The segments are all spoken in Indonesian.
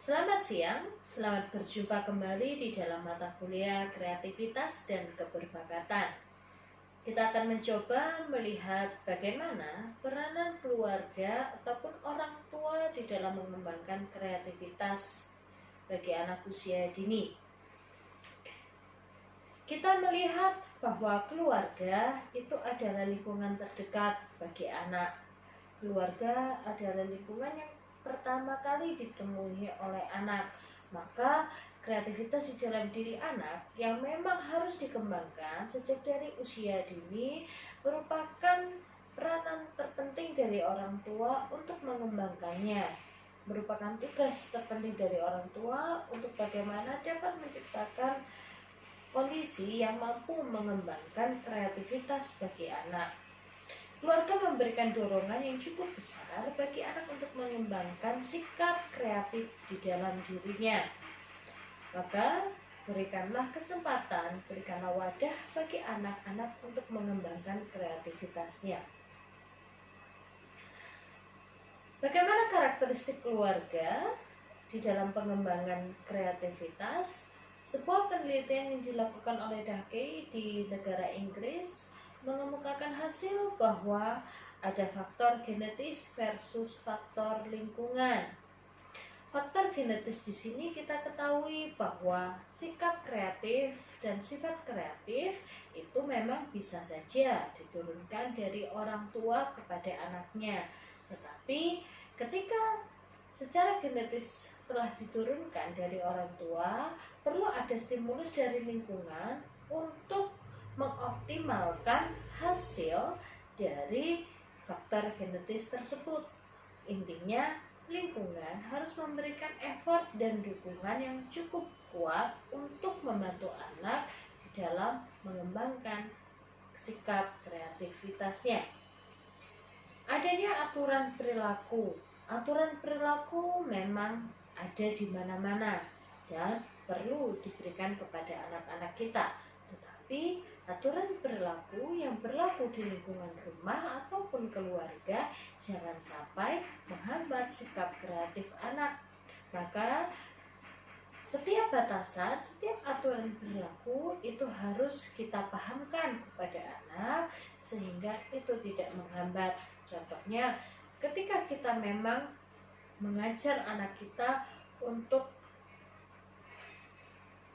Selamat siang, selamat berjumpa kembali di dalam mata kuliah kreativitas dan keberbakatan. Kita akan mencoba melihat bagaimana peranan keluarga ataupun orang tua di dalam mengembangkan kreativitas bagi anak usia dini. Kita melihat bahwa keluarga itu adalah lingkungan terdekat bagi anak. Keluarga adalah lingkungan yang pertama kali ditemui oleh anak. Maka kreativitas di dalam diri anak yang memang harus dikembangkan sejak dari usia dini merupakan peranan terpenting dari orang tua untuk mengembangkannya. Merupakan tugas terpenting dari orang tua untuk bagaimana dapat menciptakan kondisi yang mampu mengembangkan kreativitas bagi anak. Keluarga memberikan dorongan yang cukup besar bagi anak untuk mengembangkan sikap kreatif di dalam dirinya. Maka berikanlah kesempatan, berikanlah wadah bagi anak-anak untuk mengembangkan kreativitasnya. Bagaimana karakteristik keluarga di dalam pengembangan kreativitas? Sebuah penelitian yang dilakukan oleh Dake di negara Inggris mengemukakan hasil bahwa ada faktor genetis versus faktor lingkungan. Faktor genetis di sini kita ketahui bahwa sikap kreatif dan sifat kreatif itu memang bisa saja diturunkan dari orang tua kepada anaknya. Tetapi ketika secara genetis telah diturunkan dari orang tua, perlu ada stimulus dari lingkungan untuk mengoptimalkan hasil dari faktor genetis tersebut. Intinya, lingkungan harus memberikan effort dan dukungan yang cukup kuat untuk membantu anak di dalam mengembangkan sikap kreativitasnya. Adanya aturan perilaku. Aturan perilaku memang ada di mana-mana dan perlu diberikan kepada anak-anak kita. Tetapi aturan perilaku yang berlaku di lingkungan rumah ataupun keluarga jangan sampai menghambat sikap kreatif anak. Maka setiap batasan, setiap aturan perilaku itu harus kita pahamkan kepada anak sehingga itu tidak menghambat. Contohnya, ketika kita memang mengajar anak kita untuk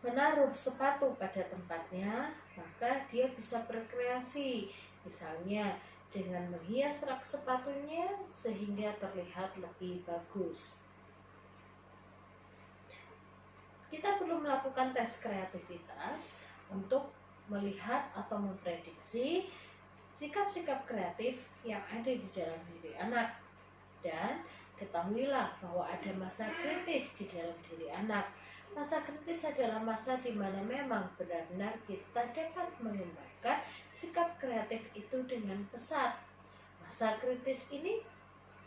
menaruh sepatu pada tempatnya, maka dia bisa berkreasi, misalnya dengan menghias rak sepatunya sehingga terlihat lebih bagus. Kita perlu melakukan tes kreativitas untuk melihat atau memprediksi sikap-sikap kreatif yang ada di dalam diri anak. Dan ketahuilah bahwa ada masa kritis di dalam diri anak. Masa kritis adalah masa di mana memang benar-benar kita dapat mengembangkan sikap kreatif itu dengan pesat. Masa kritis ini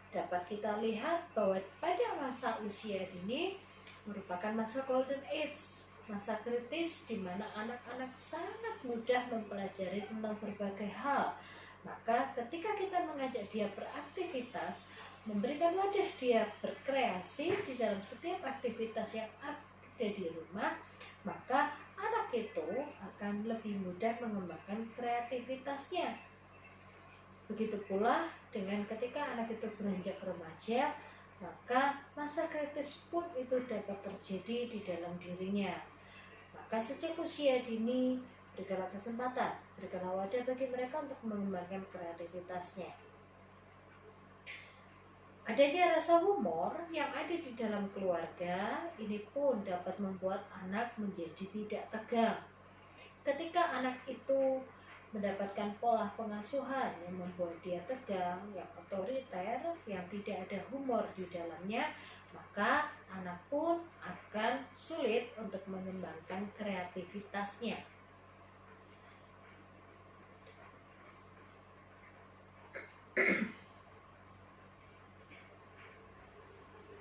dapat kita lihat bahwa pada masa usia dini merupakan masa golden age, masa kritis di mana anak-anak sangat mudah mempelajari tentang berbagai hal. Maka ketika kita mengajak dia beraktivitas, memberikan wadah dia berkreasi di dalam setiap aktivitas yang ada di rumah, maka anak itu akan lebih mudah mengembangkan kreativitasnya. Begitu pula dengan ketika anak itu beranjak remaja, maka masa kritis pun itu dapat terjadi di dalam dirinya. Maka sejak usia dini, berikanlah kesempatan, berikanlah wadah bagi mereka untuk mengembangkan kreativitasnya. Adanya rasa humor yang ada di dalam keluarga ini pun dapat membuat anak menjadi tidak tegang. Ketika anak itu mendapatkan pola pengasuhan yang membuat dia tegang, yang otoriter, yang tidak ada humor di dalamnya, maka anak pun akan sulit untuk mengembangkan kreativitasnya.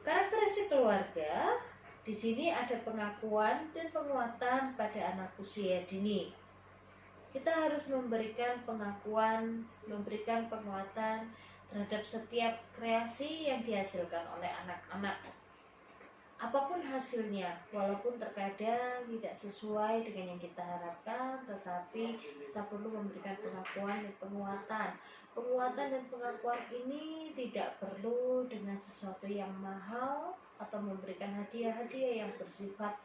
Karakteristik keluarga, di sini ada pengakuan dan penguatan pada anak usia dini. Kita harus memberikan pengakuan, memberikan penguatan terhadap setiap kreasi yang dihasilkan oleh anak-anak. Apapun hasilnya, walaupun terkadang tidak sesuai dengan yang kita harapkan, tetapi kita perlu memberikan pengakuan dan penguatan. Penguatan dan pengakuan ini tidak perlu dengan sesuatu yang mahal atau memberikan hadiah-hadiah yang bersifat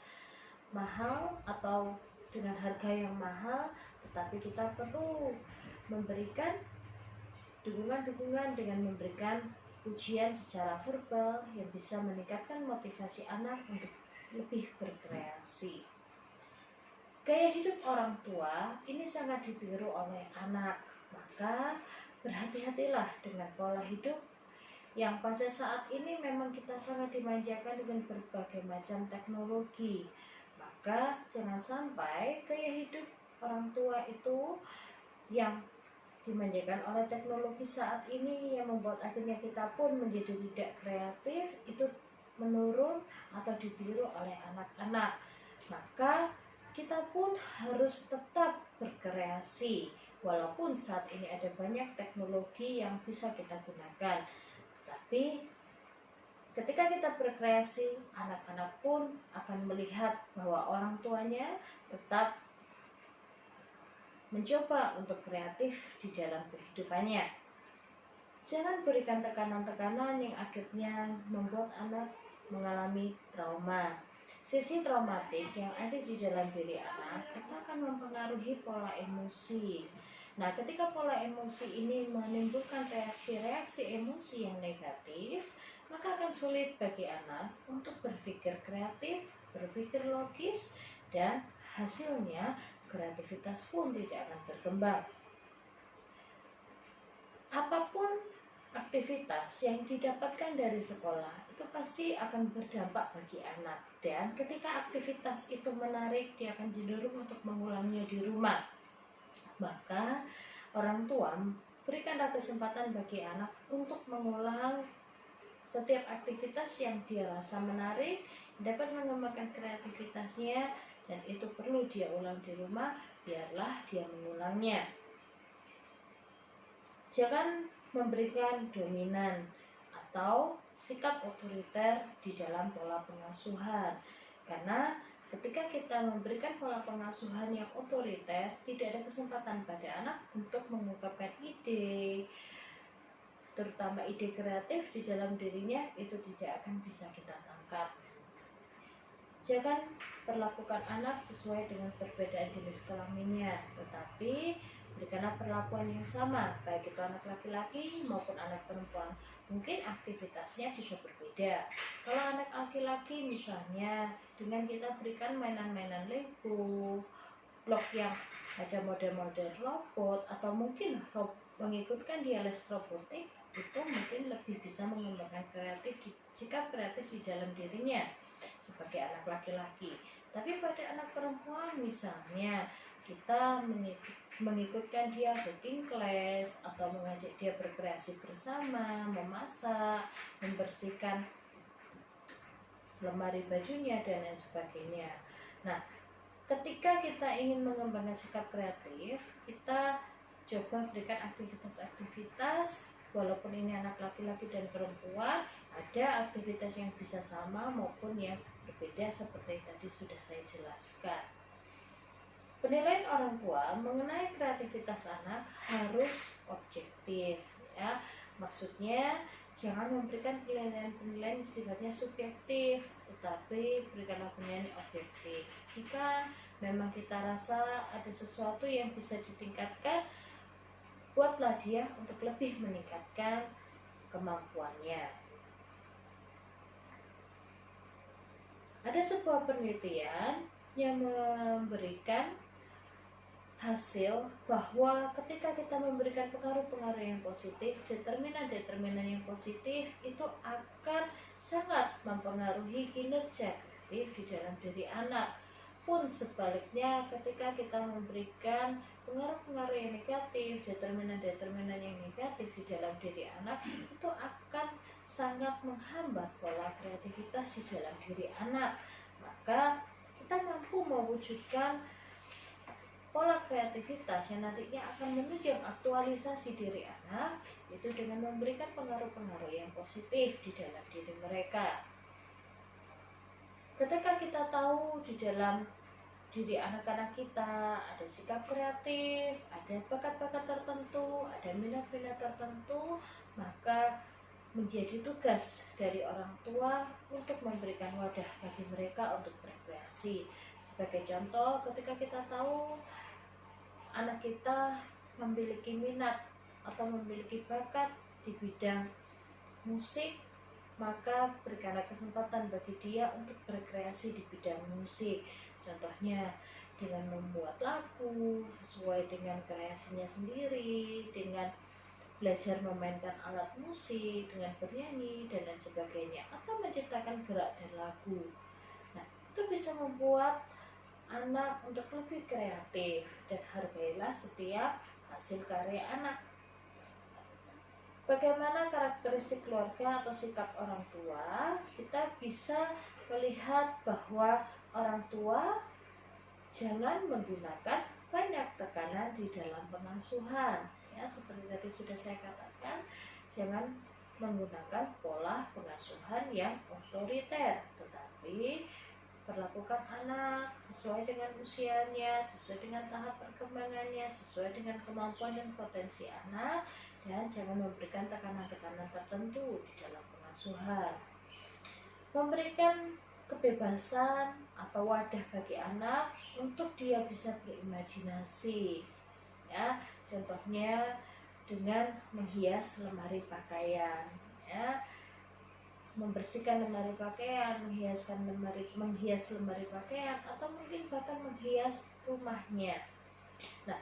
mahal atau dengan harga yang mahal, tetapi kita perlu memberikan dukungan-dukungan dengan memberikan pujian secara verbal yang bisa meningkatkan motivasi anak untuk lebih berkreasi. Gaya hidup orang tua ini sangat ditiru oleh anak, maka berhati-hatilah dengan pola hidup yang pada saat ini memang kita sangat dimanjakan dengan berbagai macam teknologi. Maka jangan sampai gaya hidup orang tua itu yang dimanjakan oleh teknologi saat ini yang membuat akhirnya kita pun menjadi tidak kreatif itu menurun atau ditiru oleh anak-anak. Maka kita pun harus tetap berkreasi walaupun saat ini ada banyak teknologi yang bisa kita gunakan. Tapi ketika kita berkreasi, anak-anak pun akan melihat bahwa orang tuanya tetap mencoba untuk kreatif di dalam kehidupannya. Jangan berikan tekanan-tekanan yang akhirnya membuat anak mengalami trauma. Sisi traumatik yang ada di dalam diri anak itu akan mempengaruhi pola emosi. Nah, ketika pola emosi ini menimbulkan reaksi-reaksi emosi yang negatif, maka akan sulit bagi anak untuk berpikir kreatif, berpikir logis, dan hasilnya kreativitas pun tidak akan berkembang. Apapun aktivitas yang didapatkan dari sekolah itu pasti akan berdampak bagi anak, dan ketika aktivitas itu menarik, dia akan cenderung untuk mengulangnya di rumah. Maka orang tua berikanlah kesempatan bagi anak untuk mengulang setiap aktivitas yang dia rasa menarik, dapat mengembangkan kreativitasnya, dan itu perlu dia ulang di rumah, biarlah dia mengulangnya. Jangan memberikan dominan atau sikap otoriter di dalam pola pengasuhan, karena ketika kita memberikan pola pengasuhan yang otoriter, tidak ada kesempatan pada anak untuk mengungkapkan ide, terutama ide kreatif di dalam dirinya, itu tidak akan bisa kita tangkap. Jangan perlakukan anak sesuai dengan perbedaan jenis kelaminnya, tetapi berikanlah perlakuan yang sama, baik itu anak laki-laki maupun anak perempuan. Mungkin aktivitasnya bisa berbeda. Kalau anak laki-laki misalnya, dengan kita berikan mainan-mainan Lego, blok yang ada model-model robot, atau mungkin mengikutkan dia les robotik, itu mungkin lebih bisa mengembangkan sikap kreatif di dalam dirinya sebagai anak laki-laki. Tapi pada anak perempuan misalnya, kita mengikutkan dia baking class atau mengajak dia berkreasi bersama, memasak, membersihkan lemari bajunya dan lain sebagainya. Nah, ketika kita ingin mengembangkan sikap kreatif, kita coba berikan aktivitas-aktivitas, walaupun ini anak laki-laki dan perempuan, ada aktivitas yang bisa sama maupun yang berbeda seperti tadi sudah saya jelaskan. Penilaian orang tua mengenai kreativitas anak harus objektif, ya. Maksudnya jangan memberikan penilaian sifatnya subjektif, tetapi berikanlah penilaian objektif. Jika memang kita rasa ada sesuatu yang bisa ditingkatkan, buatlah dia untuk lebih meningkatkan kemampuannya. Ada sebuah penelitian yang memberikan hasil bahwa ketika kita memberikan pengaruh-pengaruh yang positif, determinan-determinan yang positif itu akan sangat mempengaruhi kinerja kreatif di dalam diri anak. Pun sebaliknya, ketika kita memberikan pengaruh-pengaruh yang negatif, determinan-determinan yang negatif di dalam diri anak, itu akan sangat menghambat pola kreativitas di dalam diri anak. Maka kita mampu mewujudkan pola kreativitas yang nantinya akan menunjang aktualisasi diri anak, itu dengan memberikan pengaruh-pengaruh yang positif di dalam diri mereka. Ketika kita tahu di dalam diri anak-anak kita ada sikap kreatif, ada bakat-bakat tertentu, ada minat-minat tertentu, maka menjadi tugas dari orang tua untuk memberikan wadah bagi mereka untuk berkreasi. Sebagai contoh, ketika kita tahu anak kita memiliki minat atau memiliki bakat di bidang musik, maka berikanlah kesempatan bagi dia untuk berkreasi di bidang musik. Contohnya dengan membuat lagu sesuai dengan kreasinya sendiri, dengan belajar memainkan alat musik, dengan bernyanyi dan lain sebagainya, atau menciptakan gerak dan lagu. Nah, itu bisa membuat anak untuk lebih kreatif, dan hargailah setiap hasil karya anak. Bagaimana karakteristik keluarga atau sikap orang tua? Kita bisa melihat bahwa orang tua jangan menggunakan banyak tekanan di dalam pengasuhan. Ya, seperti tadi sudah saya katakan, jangan menggunakan pola pengasuhan yang otoriter, tetapi perlakukan anak sesuai dengan usianya, sesuai dengan tahap perkembangannya, sesuai dengan kemampuan dan potensi anak, dan jangan memberikan tekanan-tekanan tertentu di dalam pengasuhan. Memberikan kebebasan atau wadah bagi anak untuk dia bisa berimajinasi, ya, contohnya dengan menghias lemari pakaian, ya, membersihkan lemari pakaian, menghias lemari pakaian, atau mungkin bahkan menghias rumahnya. Nah,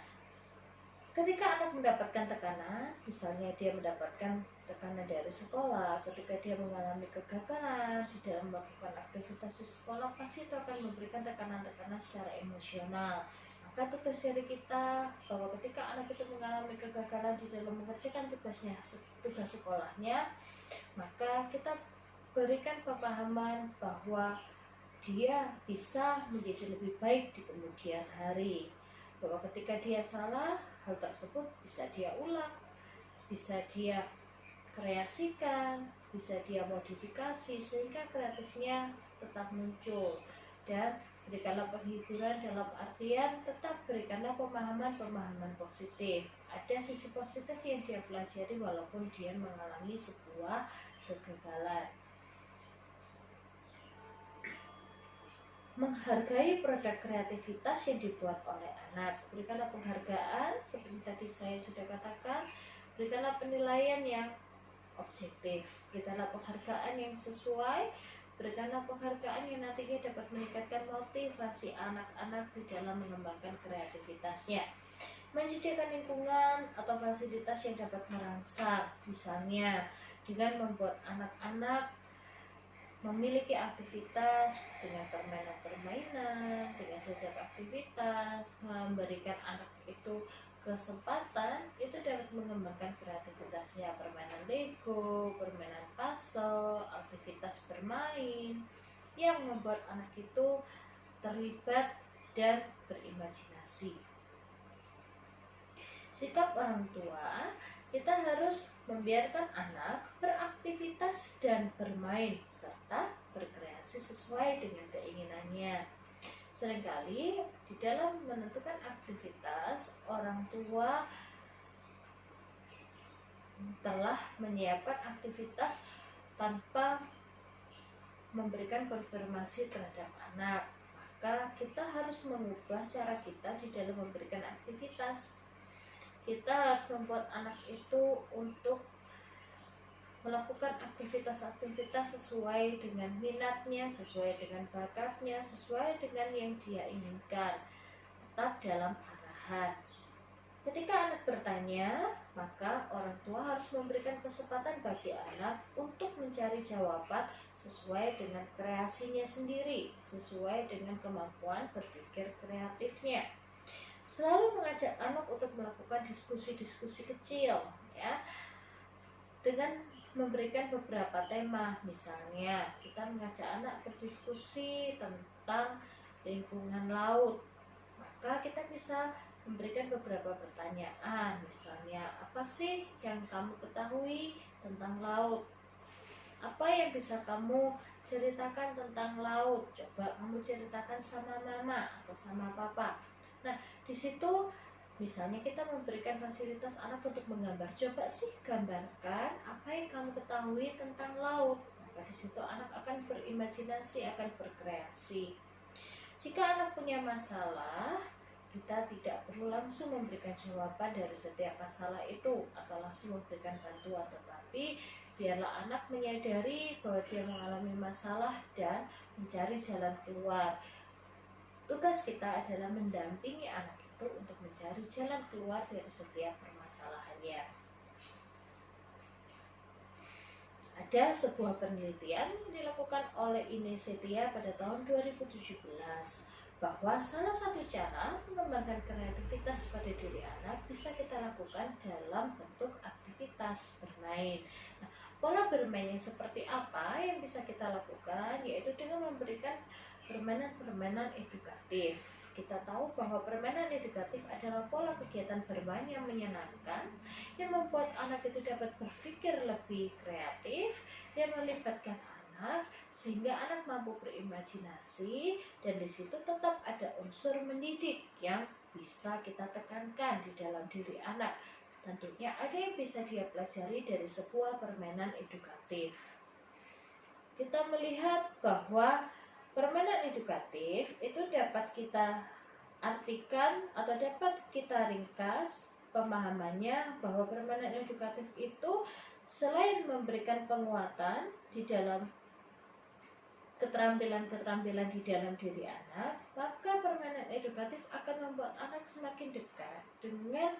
ketika anak mendapatkan tekanan, misalnya dia mendapatkan tekanan dari sekolah, ketika dia mengalami kegagalan di dalam melakukan aktivitas di sekolah, pasti itu akan memberikan tekanan-tekanan secara emosional. Maka tugas dari kita bahwa ketika anak itu mengalami kegagalan di dalam mengerjakan tugas sekolahnya, maka kita berikan pemahaman bahwa dia bisa menjadi lebih baik di kemudian hari, bahwa ketika dia salah, hal tersebut bisa dia ulang, bisa dia kreasikan, bisa dia modifikasi sehingga kreatifnya tetap muncul. Dan berikanlah penghiburan dalam artian tetap berikanlah pemahaman-pemahaman positif. Ada sisi positif yang dia pelajari walaupun dia mengalami sebuah kegagalan. Menghargai produk kreativitas yang dibuat oleh anak. Berikanlah penghargaan seperti tadi saya sudah katakan. Berikanlah penilaian yang objektif. Berikanlah penghargaan yang sesuai. Berikanlah penghargaan yang nantinya dapat meningkatkan motivasi anak-anak di dalam mengembangkan kreativitasnya. Menyediakan lingkungan atau fasilitas yang dapat merangsang, misalnya dengan membuat anak-anak memiliki aktivitas dengan permainan-permainan, dengan setiap aktivitas, memberikan anak itu kesempatan, itu dapat mengembangkan kreativitasnya. Permainan Lego, permainan puzzle, aktivitas bermain yang membuat anak itu terlibat dan berimajinasi. Sikap orang tua, kita harus membiarkan anak beraktivitas dan bermain serta berkreasi sesuai dengan keinginannya. Seringkali di dalam menentukan aktivitas, orang tua telah menyiapkan aktivitas tanpa memberikan konfirmasi terhadap anak. Maka kita harus mengubah cara kita di dalam memberikan aktivitas. Kita harus membuat anak itu untuk melakukan aktivitas-aktivitas sesuai dengan minatnya, sesuai dengan bakatnya, sesuai dengan yang dia inginkan, tetap dalam arahan. Ketika anak bertanya, maka orang tua harus memberikan kesempatan bagi anak untuk mencari jawaban sesuai dengan kreasinya sendiri, sesuai dengan kemampuan berpikir kreatifnya. Selalu mengajak anak untuk melakukan diskusi-diskusi kecil, ya, dengan memberikan beberapa tema. Misalnya kita mengajak anak berdiskusi tentang lingkungan laut, maka kita bisa memberikan beberapa pertanyaan. Misalnya, apa sih yang kamu ketahui tentang laut? Apa yang bisa kamu ceritakan tentang laut? Coba kamu ceritakan sama mama atau sama papa. Nah, di situ misalnya kita memberikan fasilitas anak untuk menggambar. Coba sih gambarkan apa yang kamu ketahui tentang laut. Maka di situ anak akan berimajinasi, akan berkreasi. Jika anak punya masalah, kita tidak perlu langsung memberikan jawaban dari setiap masalah itu atau langsung memberikan bantuan, tetapi biarlah anak menyadari bahwa dia mengalami masalah dan mencari jalan keluar. Tugas kita adalah mendampingi anak itu untuk mencari jalan keluar dari setiap permasalahannya. Ada sebuah penelitian yang dilakukan oleh Ine Setia pada tahun 2017 bahwa salah satu cara mengembangkan kreativitas pada diri anak bisa kita lakukan dalam bentuk aktivitas bermain. Nah, pola bermain yang seperti apa yang bisa kita lakukan, yaitu dengan memberikan permainan-permainan edukatif. Kita tahu bahwa permainan edukatif adalah pola kegiatan bermain yang menyenangkan, yang membuat anak itu dapat berpikir lebih kreatif, yang melibatkan anak sehingga anak mampu berimajinasi, dan di situ tetap ada unsur mendidik yang bisa kita tekankan di dalam diri anak. Tentunya ada yang bisa dia pelajari dari sebuah permainan edukatif. Kita melihat bahwa permainan edukatif itu dapat kita artikan atau dapat kita ringkas pemahamannya bahwa permainan edukatif itu selain memberikan penguatan di dalam keterampilan-keterampilan di dalam diri anak, maka permainan edukatif akan membuat anak semakin dekat dengan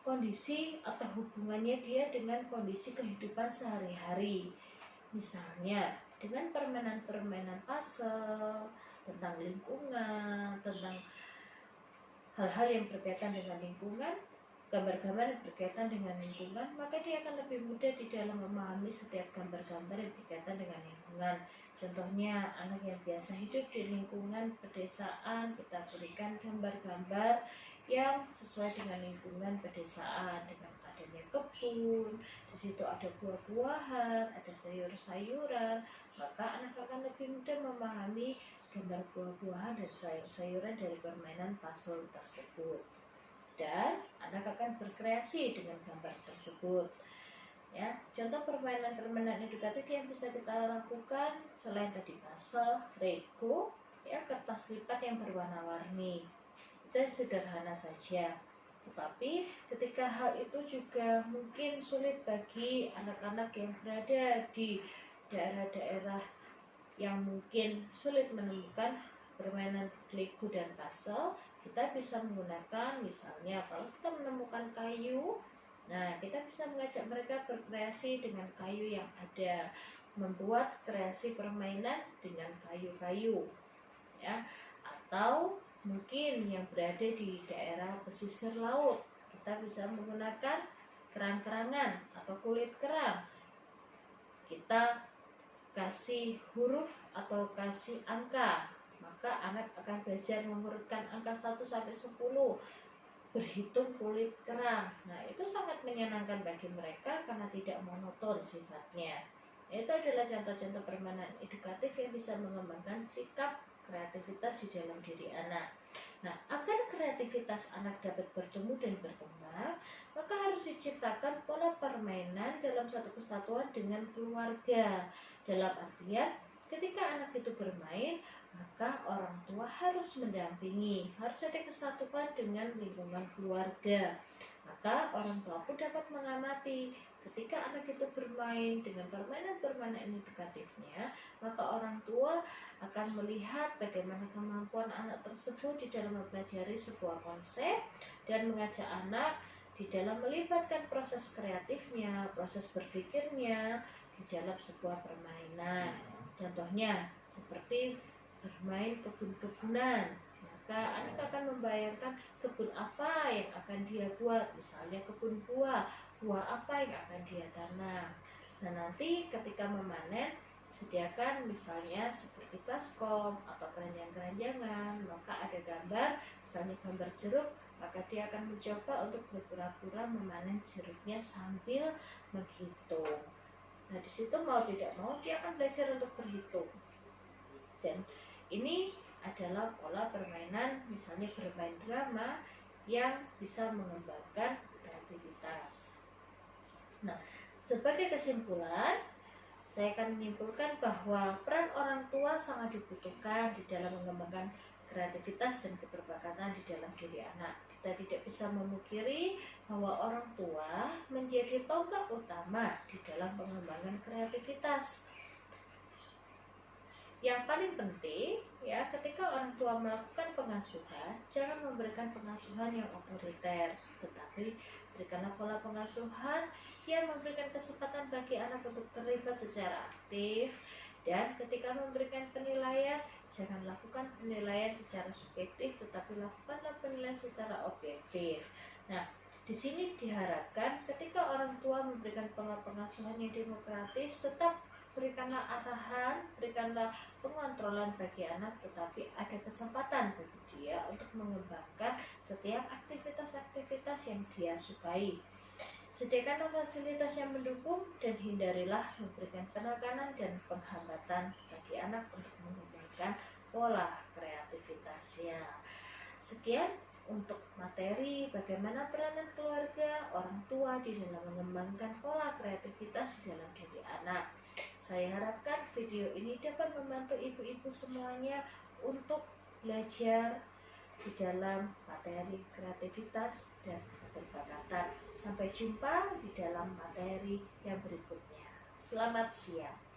kondisi atau hubungannya dia dengan kondisi kehidupan sehari-hari. Misalnya dengan permainan-permainan puzzle tentang lingkungan, tentang hal-hal yang berkaitan dengan lingkungan, gambar-gambar yang berkaitan dengan lingkungan, maka dia akan lebih mudah di dalam memahami setiap gambar-gambar yang berkaitan dengan lingkungan. Contohnya anak yang biasa hidup di lingkungan pedesaan, kita berikan gambar-gambar yang sesuai dengan lingkungan pedesaan, dengan adanya kebun, di situ ada buah-buahan, ada sayur-sayuran, maka anak akan lebih mudah memahami gambar buah-buahan dan sayur-sayuran dari permainan puzzle tersebut, dan anak akan berkreasi dengan gambar tersebut. Ya, contoh permainan-permainan edukatif yang bisa kita lakukan selain tadi puzzle, Lego, ya kertas lipat yang berwarna-warni, itu sederhana saja. Tetapi ketika hal itu juga mungkin sulit bagi anak-anak yang berada di daerah-daerah yang mungkin sulit menemukan permainan Lego dan puzzle, kita bisa menggunakan misalnya kalau kita menemukan kayu, nah kita bisa mengajak mereka berkreasi dengan kayu yang ada, membuat kreasi permainan dengan kayu-kayu, ya. Atau mungkin yang berada di daerah pesisir laut, kita bisa menggunakan kerang-kerangan atau kulit kerang. Kita kasih huruf atau kasih angka, maka anak akan belajar mengurutkan angka 1 sampai 10, berhitung kulit kerang. Nah, itu sangat menyenangkan bagi mereka karena tidak monoton sifatnya. Itu adalah contoh-contoh permainan edukatif yang bisa mengembangkan sikap kreativitas di dalam diri anak. Nah, agar kreativitas anak dapat bertumbuh dan berkembang, maka harus diciptakan pola permainan dalam satu kesatuan dengan keluarga. Dalam artian, ketika anak itu bermain, maka orang tua harus mendampingi, harus ada kesatuan dengan lingkungan keluarga. Maka orang tua pun dapat mengamati ketika anak itu bermain dengan permainan-permainan edukatifnya, maka orang tua akan melihat bagaimana kemampuan anak tersebut di dalam mempelajari sebuah konsep dan mengajak anak di dalam melibatkan proses kreatifnya, proses berpikirnya di dalam sebuah permainan. Contohnya seperti bermain kebun-kebunan, maka anak akan membayangkan kebun apa yang akan dia buat, misalnya kebun buah, buah apa yang akan dia tanam. Nah, nanti ketika memanen, sediakan misalnya seperti baskom atau keranjang-keranjangan, maka ada gambar, misalnya gambar jeruk, maka dia akan mencoba untuk berpura-pura memanen jeruknya sambil menghitung. Nah, di situ mau tidak mau dia akan belajar untuk berhitung. Dan ini adalah pola permainan, misalnya bermain drama yang bisa mengembangkan kreativitas. Nah, sebagai kesimpulan, saya akan menyimpulkan bahwa peran orang tua sangat dibutuhkan di dalam mengembangkan kreativitas dan keberbakatan di dalam diri anak. Kita tidak bisa memungkiri bahwa orang tua menjadi tonggak utama di dalam pengembangan kreativitas. Yang paling penting ya, ketika orang tua melakukan pengasuhan, jangan memberikan pengasuhan yang otoriter, tetapi berikanlah pola pengasuhan yang memberikan kesempatan bagi anak untuk terlibat secara aktif. Dan ketika memberikan penilaian, jangan lakukan penilaian secara subjektif, tetapi lakukanlah penilaian secara objektif. Nah, di sini diharapkan ketika orang tua memberikan pola pengasuhan yang demokratis, tetap berikanlah arahan, berikanlah pengontrolan bagi anak, tetapi ada kesempatan bagi dia untuk mengembangkan setiap aktivitas-aktivitas yang dia sukai. Sediakanlah fasilitas yang mendukung dan hindarilah memberikan penekanan dan penghambatan bagi anak untuk mengembangkan pola kreativitasnya. Sekian untuk materi bagaimana peranan keluarga, orang tua di dalam mengembangkan pola kreativitas di dalam diri anak. Saya harapkan video ini dapat membantu ibu-ibu semuanya untuk belajar di dalam materi kreativitas dan keberbakatan. Sampai jumpa di dalam materi yang berikutnya. Selamat siang.